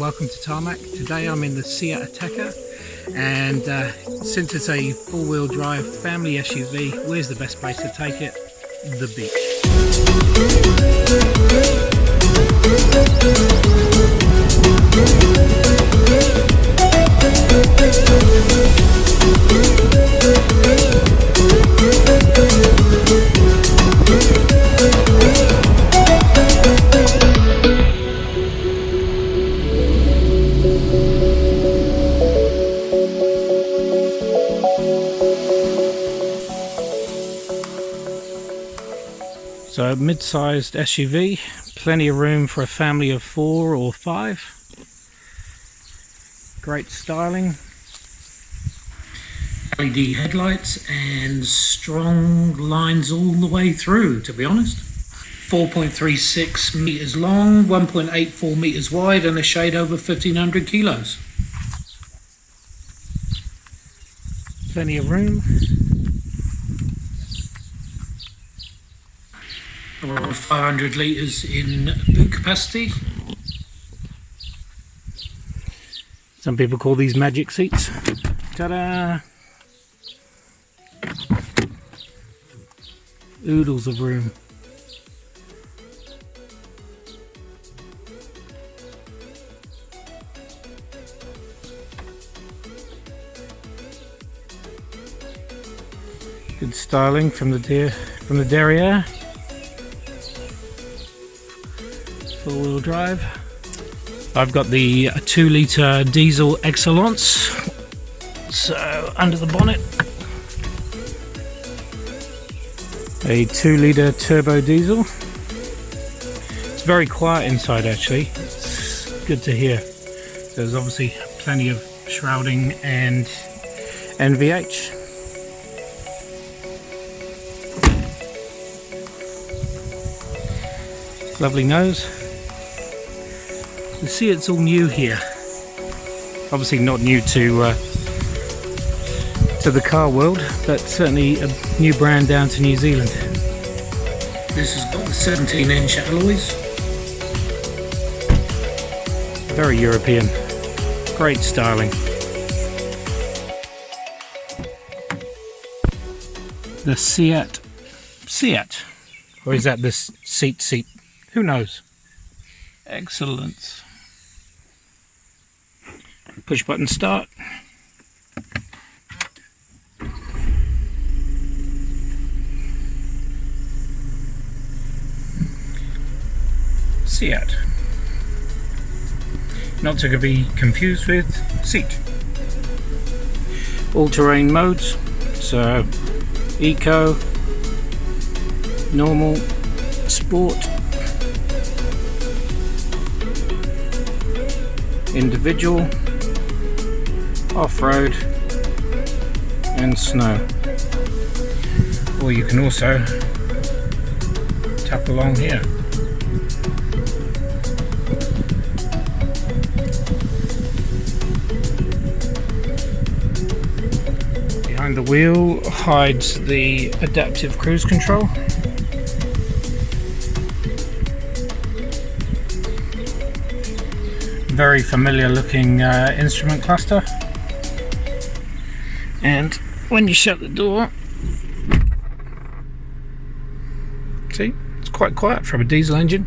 welcome to Tarmac. Today I'm in the SEAT Ateca, and since it's a four-wheel drive family SUV, where's the best place to take it? The beach. So mid-sized SUV, plenty of room for a family of 4 or 5. Great styling. LED headlights and strong lines all the way through, to be honest. 4.36 meters long, 1.84 meters wide, and a shade over 1,500 kilos. Plenty of room. Around 500 litres in boot capacity. Some people call these magic seats. Ta-da! Oodles of room. Good styling from the derriere. Four-wheel drive. I've got the 2-litre diesel Excellence, so under the bonnet a 2-litre turbo diesel. It's very quiet inside actually, it's good to hear. There's obviously plenty of shrouding and NVH. Lovely nose. You see, it's all new here. Obviously not new to the car world, but certainly a new brand down to New Zealand. This has got the 17-inch alloys. Very European. Great styling. The SEAT, or is that this seat? Who knows? Excellent. Push button start. SEAT. Not to be confused with seat. All-terrain modes. So eco, normal, sport, individual, off-road and snow. Or you can also tap along here. Behind the wheel hides the adaptive cruise control. Very familiar looking instrument cluster, and when you shut the door, see, it's quite quiet from a diesel engine.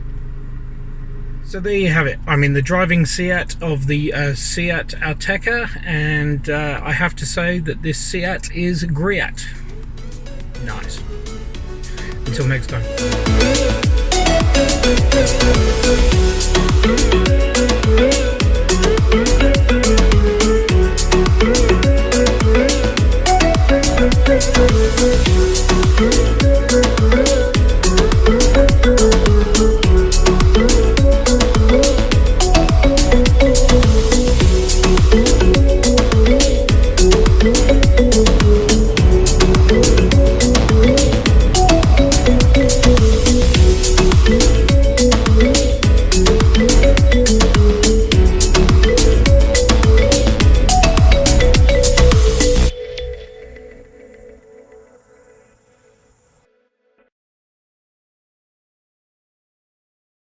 So there you have it. I'm in the driving SEAT of the SEAT Ateca, and I have to say that this SEAT is great. Nice. Until next time.